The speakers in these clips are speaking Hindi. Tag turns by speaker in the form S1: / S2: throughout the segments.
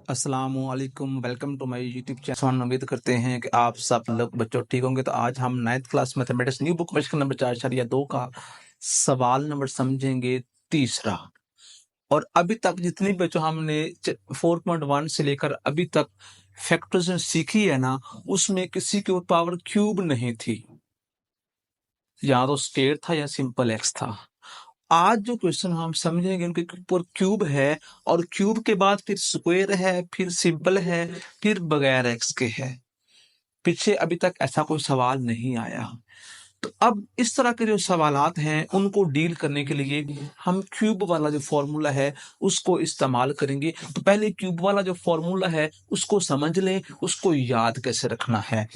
S1: अस्सलामुअलैकुम, welcome to my YouTube channel. उम्मीद करते हैं कि आप सब लोग बच्चों ठीक होंगे। तो आज हम 9th class mathematics new book question number 4.2 का सवाल नंबर समझेंगे तीसरा। और अभी तक जितनी बच्चों हमने 4.1 से लेकर अभी तक फैक्टर्स सीखी है ना, उसमें किसी के पावर क्यूब नहीं थी, या तो स्टेट था या सिंपल एक्स था। आज जो क्वेश्चन हम समझेंगे उनके ऊपर क्यूब है, और क्यूब के बाद फिर स्क्वायर है, फिर सिंपल है, फिर बगैर एक्स के है। पीछे अभी तक ऐसा कोई सवाल नहीं आया। तो अब इस तरह के जो सवालात हैं उनको डील करने के लिए हम क्यूब वाला जो फॉर्मूला है उसको इस्तेमाल करेंगे। तो पहले क्यूब वाला जो फॉर्मूला है उसको समझ लें, उसको याद कैसे रखना है।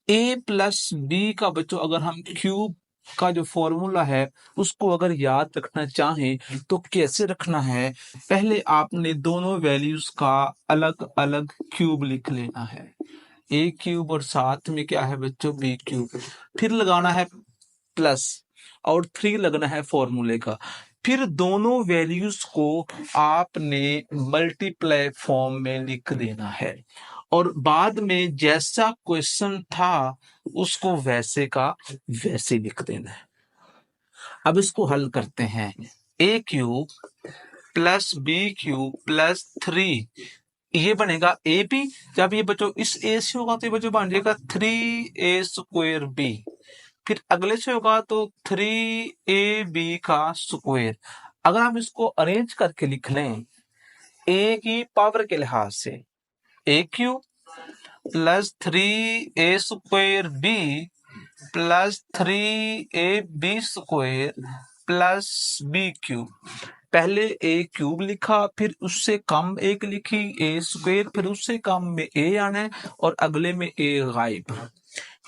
S1: ए प्लस बी का बच्चों अगर हम क्यूब का जो फॉर्मूला है उसको अगर याद रखना चाहें तो कैसे रखना है, पहले आपने दोनों वैल्यूज का अलग अलग क्यूब लिख लेना है। ए क्यूब और साथ में क्या है बच्चों, बी क्यूब। फिर लगाना है प्लस और 3 लगना है फॉर्मूले का। फिर दोनों वैल्यूज को आपने मल्टीप्लाई फॉर्म में लिख देना है, और बाद में जैसा क्वेश्चन था उसको वैसे का वैसे लिख देना है। अब इसको हल करते हैं। A cube plus B cube plus 3, ये बनेगा ए बी। जब ये बच्चों इस ए से होगा तो ये बच्चों बन जाएगा 3a² बी। फिर अगले से होगा तो 3ab का स्क्वायर। अगर हम इसको अरेंज करके लिख लें ए की पावर के लिहाज से, A cube plus 3a² B plus 3ab square plus B cube. पहले ए क्यूब लिखा, फिर उससे कम एक लिखी ए स्क्वायर, फिर उससे कम में ए आना है और अगले में ए गायब।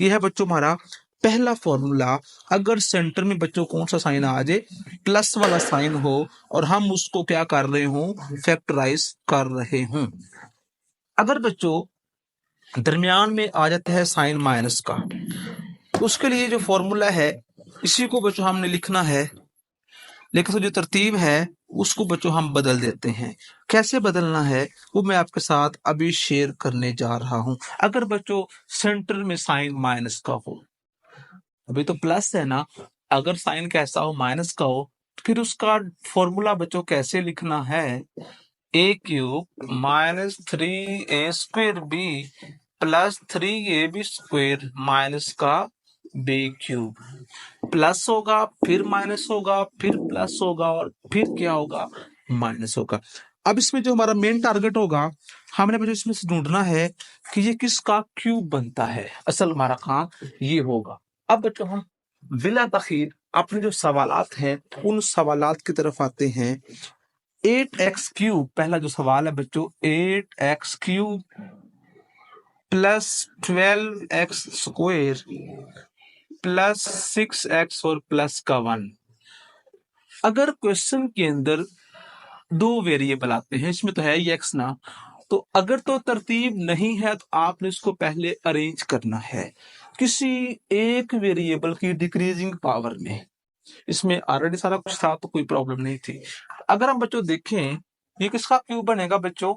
S1: यह है बच्चों हमारा पहला फॉर्मूला। अगर सेंटर में बच्चों कौन सा साइन आ जाए, प्लस वाला साइन हो, और हम उसको क्या कर रहे हूं, फैक्टराइज कर रहे हूं। अगर बच्चों दरमियान में आ जाता है साइन माइनस का, तो उसके लिए जो फॉर्मूला है इसी को बच्चों हमने लिखना है, लेकिन जो तरतीब है उसको बच्चों हम बदल देते हैं। कैसे बदलना है वो मैं आपके साथ अभी शेयर करने जा रहा हूं। अगर बच्चों सेंटर में साइन माइनस का हो, अभी तो प्लस है ना, अगर साइन कैसा हो, माइनस का हो, फिर उसका फॉर्मूला बच्चों कैसे लिखना है, A cube minus 3a² B plus 3ab square minus का बी क्यूब। प्लस होगा, फिर माइनस होगा, फिर प्लस होगा, और फिर क्या होगा, माइनस होगा। अब इसमें जो हमारा मेन टारगेट होगा, हमने बच्चों इसमें से ढूंढना है कि ये किसका क्यूब बनता है। असल हमारा काम ये होगा। अब बच्चों हम बिला तखीर अपने जो सवालात हैं उन सवालात की तरफ आते हैं। 8x³ पहला जो सवाल है बच्चों, 8x³ plus 12x² plus 6x और प्लस का 1। अगर क्वेश्चन के अंदर दो वेरिएबल आते हैं, इसमें तो है ही x ना, तो अगर तो तरतीब नहीं है तो आपने इसको पहले अरेंज करना है किसी एक वेरिएबल की डिक्रीजिंग पावर में। इसमें ऑलरेडी सारा कुछ था तो कोई प्रॉब्लम नहीं थी। अगर हम बच्चों देखें ये किसका क्यूब बनेगा बच्चों,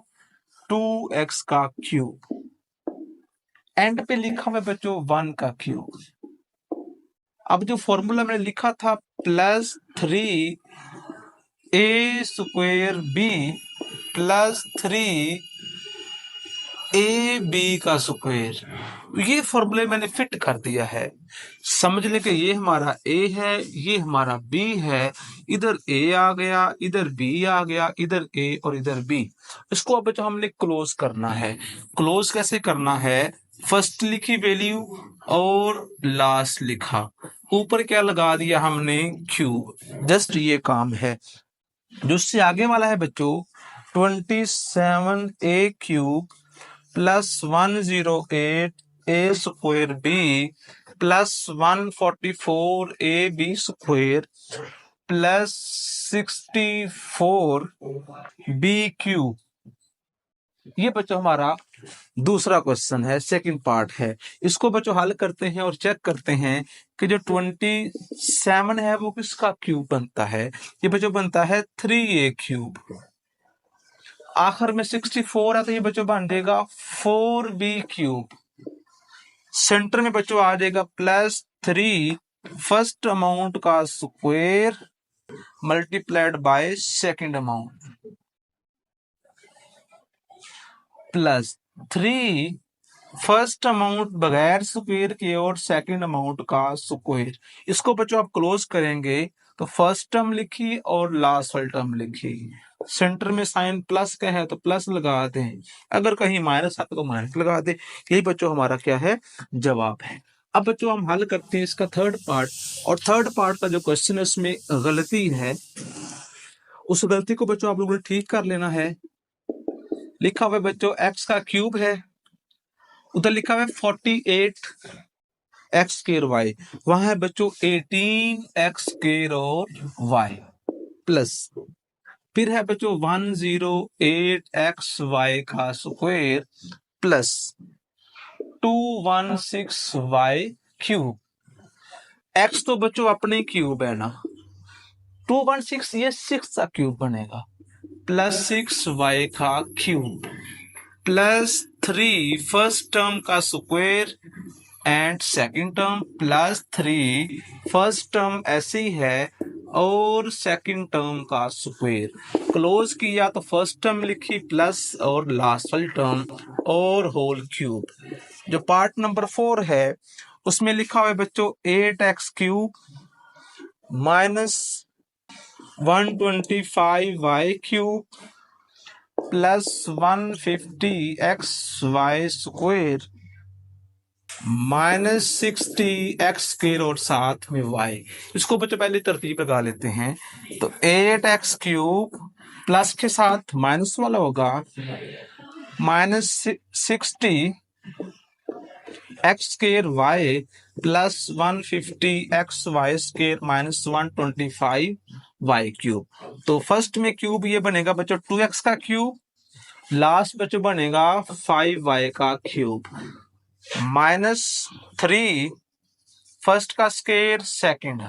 S1: 2x का क्यूब। एंड पे लिखा हुआ बच्चों 1 का क्यूब। अब जो फॉर्मूला मैंने लिखा था plus 3a² B plus 3ab का स्क्वायर, ये फॉर्मूले मैंने फिट कर दिया है। समझ लें कि ये हमारा a है, ये हमारा b है, इधर a आ गया, इधर b आ गया, इधर a और इधर b। इसको अब बच्चों हमने क्लोज करना है। क्लोज कैसे करना है, फर्स्ट लिखी वैल्यू और लास्ट लिखा, ऊपर क्या लगा दिया हमने, क्यूब। जस्ट ये काम है। जो उससे आगे वाला है बच्चों 27a³ plus 108a² B plus 144ab square plus 64b³। ये बच्चों हमारा दूसरा क्वेश्चन है, सेकंड पार्ट है। इसको बच्चों हल करते हैं और चेक करते हैं कि जो 27 है वो किसका क्यूब बनता है। ये बच्चों बनता है 3a³। आखिर में 64 है तो ये बच्चों बन जाएगा 4b³। सेंटर में बच्चों आ जाएगा +3 फर्स्ट अमाउंट का square multiplied by second amount +3 first amount बगैर स्क्वायर के और सेकंड अमाउंट का स्क्वायर। इसको बच्चों आप क्लोज करेंगे तो फर्स्ट टर्म लिखी और लास्ट वाली टर्म लिखी। सेंटर में साइन प्लस का है तो प्लस लगा दें, अगर कहीं माइनस आता तो माइनस लगा दें। यही बच्चों हमारा क्या है, जवाब है। अब बच्चों हम हल करते हैं इसका थर्ड पार्ट, और थर्ड पार्ट का जो क्वेश्चन है उसमें गलती है, उस गलती को बच्चों आप लोगों ने ठीक कर लेना है। लिखा हुआ है बच्चों x का क्यूब है, उधर लिखा हुआ है 48 x स्क्वायर y, वहां है बच्चों 18 x स्क्वायर और y प्लस, फिर है बच्चों 108 xy का square plus 216 y cube. x तो बच्चों अपने क्यूब है ना, 216 ये 6 का क्यूब बनेगा, प्लस 6y का क्यूब प्लस 3 फर्स्ट टर्म का square and second term plus 3 first term ऐसे ही है और सेकंड टर्म का स्क्वायर। क्लोज किया तो फर्स्ट टर्म लिखी प्लस और लास्ट वाली टर्म और होल क्यूब। जो पार्ट नंबर 4 है उसमें लिखा हुआ है बच्चों 8x³ minus 125y³ plus 150xy square minus 60x² और साथ में y। इसको बच्चों पहले तरतीब लगा लेते हैं तो 8x³ प्लस के साथ माइनस वाला होगा minus 60x² plus 150xy² minus 125y³। तो फर्स्ट में क्यूब ये बनेगा बच्चों 2x का क्यूब, लास्ट बच्चों बनेगा 5y का क्यूब माइनस 3 फर्स्ट का square second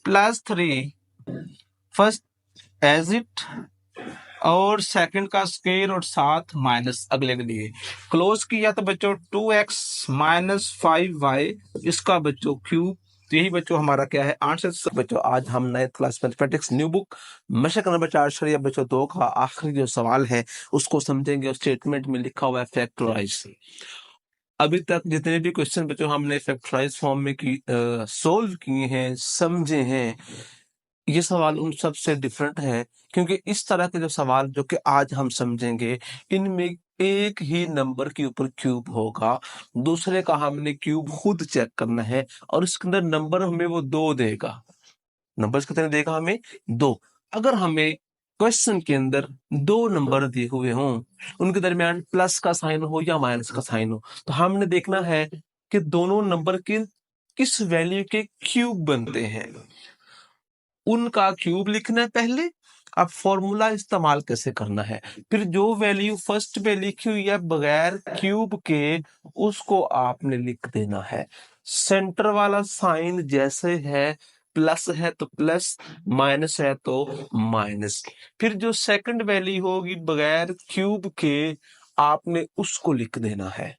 S1: plus 3 first as it और सेकंड का स्क्वायर और साथ माइनस अगले के लिए। क्लोज किया तो बच्चों 2x माइनस 5y इसका बच्चों क्यूब। तो यही बच्चों हमारा क्या है आंसर। बच्चों आज हम नए क्लास मैथमेटिक्स न्यू बुक मशक नंबर 4 या बच्चों 2 का आखिरी जो सवाल है उसको समझेंगे। और स्टेटमेंट में लिखा हुआ है फैक्टराइज। अभी तक जितने भी क्वेश्चन बच्चों हमने फैक्टराइज फॉर्म में सोल्व किए हैं, समझे हैं, ये सवाल उन सब से डिफरेंट है, क्योंकि इस तरह के जो सवाल जो कि आज हम समझेंगे इनमें एक ही नंबर के ऊपर क्यूब होगा, दूसरे का हमने क्यूब खुद चेक करना है और इसके अंदर नंबर हमें वो 2 देगा। नंबर कितने देगा हमें 2। अगर हमें क्वेश्चन के अंदर 2 नंबर दिए हुए हों, उनके दरमियान प्लस का साइन हो या माइनस का साइन हो, तो हमने देखना है कि दोनों नंबर के किस वैल्यू के क्यूब बनते हैं, उनका क्यूब लिखना है पहले। अब फॉर्मूला इस्तेमाल कैसे करना है, फिर जो वैल्यू फर्स्ट पे लिखी हुई है बगैर क्यूब के उसको आपने लिख देना है। सेंटर वाला साइन जैसे है, प्लस है तो प्लस, माइनस है तो माइनस। फिर जो सेकंड वैल्यू होगी बगैर क्यूब के आपने उसको लिख देना है,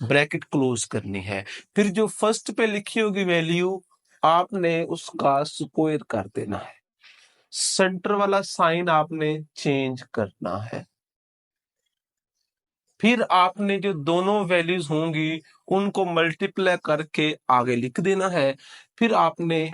S1: ब्रैकेट क्लोज करनी है। फिर जो फर्स्ट पे लिखी होगी वैल्यू आपने उसका स्क्वायर कर देना है, सेंटर वाला साइन आपने चेंज करना है। फिर आपने जो दोनों वैल्यूज होंगी उनको मल्टीप्लाई करके आगे लिख देना है। फिर आपने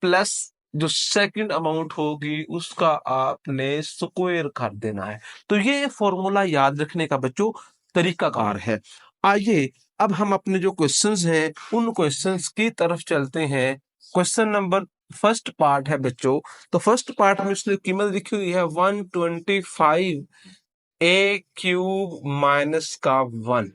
S1: प्लस जो सेकंड अमाउंट होगी उसका आपने स्क्वायर कर देना है। तो ये फॉर्मूला याद रखने का बच्चों तरीकाकार है। आइए अब हम अपने जो क्वेश्चंस हैं उन क्वेश्चंस की तरफ चलते हैं। क्वेश्चन नंबर फर्स्ट पार्ट है बच्चों, तो फर्स्ट पार्ट में उसने कीमत लिखी हुई है 125 a³ माइनस का 1।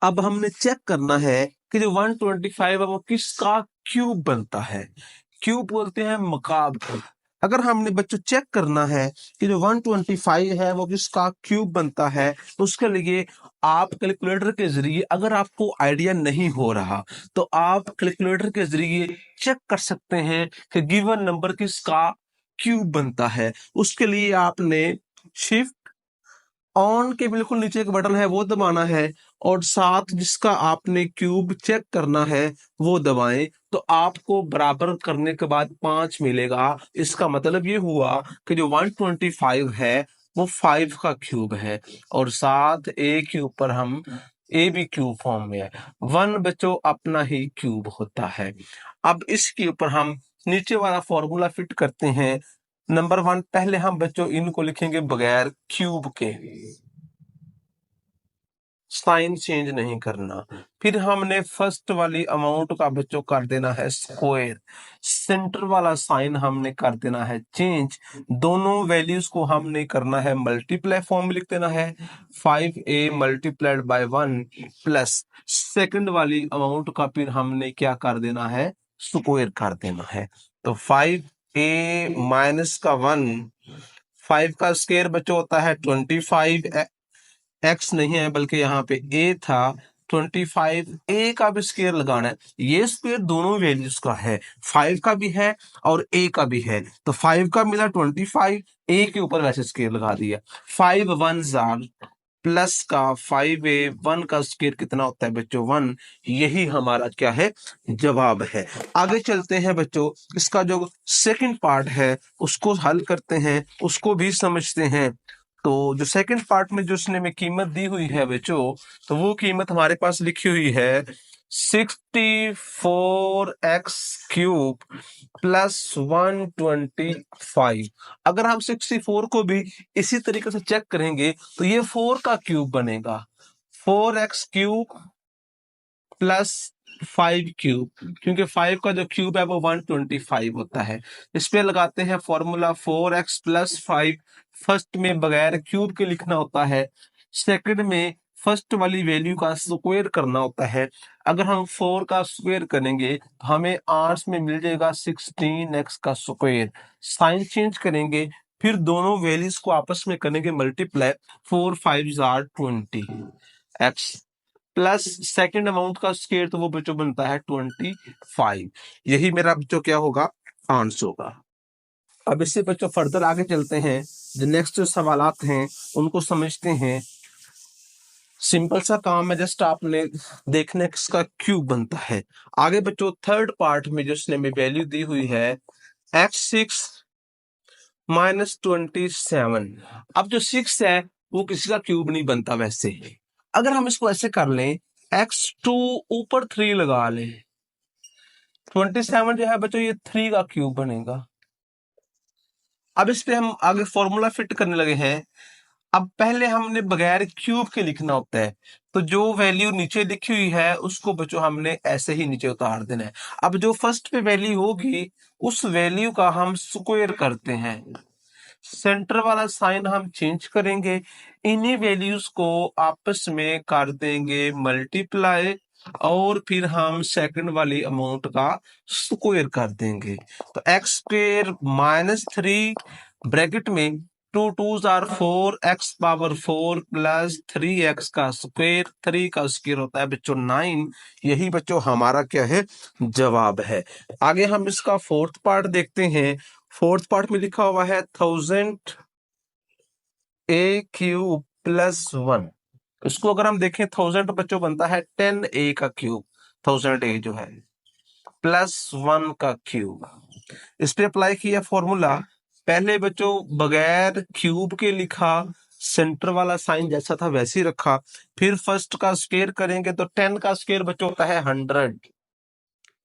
S1: अब हमने चेक करना है कि जो 125 है वो किसका क्यूब बनता है। क्यूब बोलते हैं मकाब को। अगर हमने बच्चों चेक करना है कि जो 125 है वो किसका क्यूब बनता है, तो उसके लिए आप कैलकुलेटर के जरिए, अगर आपको आइडिया नहीं हो रहा तो आप कैलकुलेटर के जरिए चेक कर सकते हैं कि गिवन नंबर किसका क्यूब बनता है। उसके लिए आपने
S2: शिफ्ट ऑन के बिल्कुल नीचे एक बटन है वो दबाना है, और साथ जिसका आपने क्यूब चेक करना है वो दबाएं, तो आपको बराबर करने के बाद 5 मिलेगा। इसका मतलब ये हुआ कि जो 125 है वो 5 का क्यूब है, और साथ ए के ऊपर हम ए भी क्यूब फॉर्म में है। 1 बच्चों अपना ही क्यूब होता है। अब इसके ऊपर हम नीचे वाला फॉर्मूला फिट करते हैं। नंबर 1, पहले हम बच्चों इनको लिखेंगे बगैर क्यूब के, साइन चेंज नहीं करना। फिर हमने फर्स्ट वाली अमाउंट का बच्चों कर देना है स्क्वायर, सेंटर वाला साइन हमने कर देना है चेंज, दोनों वैल्यूज को हमने करना है मल्टीप्लाई फॉर्म में लिख देना है 5a multiplied by 1 plus second वाली अमाउंट का फिर हमने क्या कर देना है, स्क्वायर कर देना है। तो 5a माइनस का 1, 5 का स्क्वायर बच्चों होता है 25, एक्स नहीं है बल्कि यहाँ पे ए था 25, ए का भी स्क्वायर लगाना है। ये स्क्वायर दोनों वैल्यूज का है, 5 का भी है और ए का भी है। तो 5 का मिला 25, ए के ऊपर वैसे स्क्वायर लगा दिया। 5 1 जार प्लस का 5a, 1 का स्क्वायर कितना होता है बच्चों 1। यही हमारा क्या है, जवाब है। आगे चलते हैं बच्चों, इसका जो सेकंड पार्ट है उसको हल करते हैं, उसको भी समझते हैं। तो जो सेकंड पार्ट में जो उसने में कीमत दी हुई है बच्चों, तो वो कीमत हमारे पास लिखी हुई है 64x क्यूब प्लस 125। अगर हम 64 को भी इसी तरीके से चेक करेंगे तो ये 4 का क्यूब बनेगा, 4x क्यूब प्लस 5 क्यूब, क्योंकि 5 का जो क्यूब है वो 125 होता है। इस पे लगाते हैं फॉर्मूला 4x प्लस 5। फर्स्ट में बगैर क्यूब के लिखना होता है, सेकंड में फर्स्ट वाली वैल्यू का स्क्वायर करना होता है। अगर हम 4 का स्क्वायर करेंगे तो हमें आर्ट्स में मिल जाएगा 16x का स्क्वायर। साइन चेंज करेंगे, फिर दोनों वैल्यूज को आपस में करेंगे multiply, 4 5 jar 20 x plus second amount का स्क्वायर, तो वो बच्चों बनता है 25। यही मेरा बच्चों क्या होगा, आंसर होगा। अब इससे बच्चों फर्दर आगे चलते हैं, जो नेक्स्ट जो सवालात हैं उनको समझते हैं। सिंपल सा काम है, जस्ट आपने देखने किसका क्यूब बनता है। आगे बच्चों थर्ड पार्ट में जो उसने में वैल्यू दी हुई है x6 माइनस 27। अब जो 6 है वो किसी का क्यूब नहीं बनता वैसे। अगर हम इसको ऐसे कर लें, x2 ऊपर 3 लगा लें, 27 जो है बच्चों ये 3 का क्यूब बनेगा। अब इस पे हम आगे फॉर्मूला फिट करने लगे हैं। अब पहले हमने बगैर क्यूब के लिखना होता है, तो जो वैल्यू नीचे लिखी हुई है उसको बच्चों हमने ऐसे ही नीचे उतार देना है। अब जो फर्स्ट पे वैल्यू होगी उस वैल्यू का हम स्क्वायर करते हैं, सेंटर वाला साइन हम चेंज करेंगे, इन्हीं वैल्यूज को आपस में कर देंगे मल्टीप्लाई, और फिर हम सेकंड वाली अमाउंट का स्क्वायर कर देंगे। तो एक्स स्क्वायर माइनस 3 ब्रैकेट में 2 2 are 4, x power 4 plus 3x का स्क्वायर, 3 का स्क्वायर होता है बच्चों 9। यही बच्चों हमारा क्या है, जवाब है। आगे हम इसका फोर्थ पार्ट देखते हैं। फोर्थ पार्ट में लिखा हुआ है 1000 ए क्यूब प्लस 1। इसको अगर हम देखें 1000 बच्चों बनता है 10a का क्यूब, 1000a जो है प्लस 1 का क्यूब। इस पे अप्लाई किया फॉर्मूला, पहले बच्चों बगैर क्यूब के लिखा, सेंटर वाला साइन जैसा था वैसे ही रखा, फिर फर्स्ट का स्क्वायर करेंगे तो 10 का स्क्वायर बच्चों होता है 100,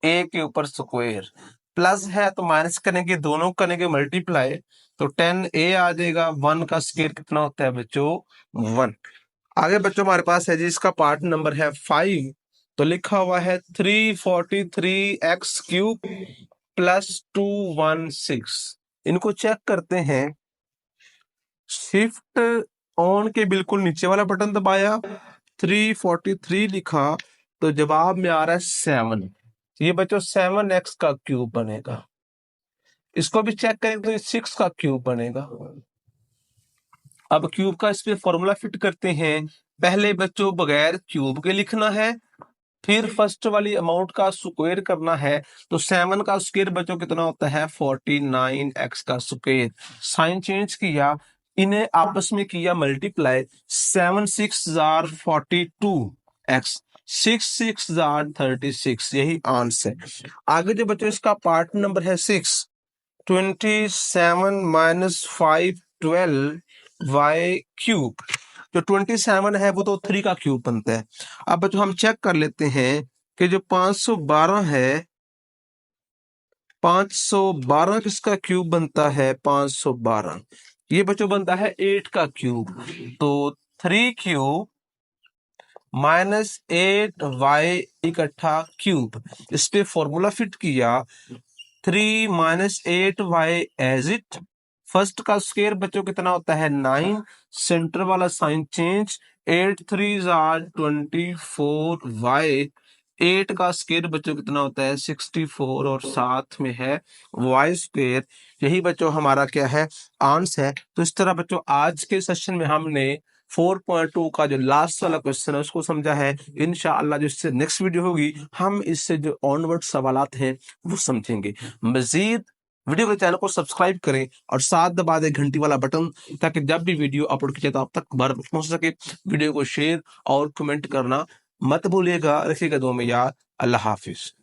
S2: ए के ऊपर स्क्वायर, प्लस है तो माइनस करेंगे, दोनों करेंगे मल्टीप्लाई, तो 10a आ जाएगा। 1 का स्क्वायर कितना होता है बच्चों, 1। आगे बच्चों हमारे पास है जी इसका पार्ट नंबर है 5, तो लिखा हुआ है 343x क्यूब प्लस 216। इनको चेक करते हैं, शिफ्ट ऑन के बिल्कुल नीचे वाला बटन दबाया, 343 लिखा, तो जवाब में आ रहा है 7। ये बच्चों 7x का क्यूब बनेगा। इसको भी चेक करें तो 6 का क्यूब बनेगा। अब क्यूब का इस पे फॉर्मूला फिट करते हैं। पहले बच्चों बगैर क्यूब के लिखना है, फिर फर्स्ट वाली अमाउंट का स्क्वायर करना है, तो 7 का स्क्वायर बच्चों कितना होता है 49x का स्क्वायर। साइन चेंज किया, इन्हें आपस में किया मल्टीप्लाई, 7 6 जार 42x, 6 6 जार 36, यही आंसर है। आगे जो बच्चों इसका पार्ट नंबर है 6, 27 माइनस 5 12 y क्यूब। जो 27 है वो तो 3 का क्यूब बनता है। अब बच्चों हम चेक कर लेते हैं कि जो 512 है, 512 किसका क्यूब बनता है? 512 ये बच्चों बनता है 8 का क्यूब। तो 3 क्यूब माइनस 8y इकट्ठा क्यूब, इस पे फॉर्मूला फिट किया, 3 minus 8y as it. First का स्क्वायर बच्चों कितना होता है? 9, सेंटर वाला साइन चेंज, 8 3 आर 24y, 8 का स्क्वायर बच्चों कितना होता है? 64, और साथ में है y स्क्वायर। यही बच्चों हमारा क्या है? आंसर है। तो इस तरह बच्चों आज के सेशन में हमने 4.2 का जो लास्ट वाला क्वेश्चन है उसको समझा है। इंशाअल्लाह जो इससे नेक्स्ट वीडियो होगी हम इससे जो ऑनवर्ड सवालात हैं वो समझेंगे। मजीद वीडियो के चैनल को सब्सक्राइब करें और साथ दबा दें घंटी वाला बटन, ताकि जब भी वीडियो अपलोड की जाए तो आप तक बार पहुंच सके। वीडियो को शेयर और कमेंट करना मत भूलिएगा। रखिएगा दुआ में याद। अल्लाह हाफिज।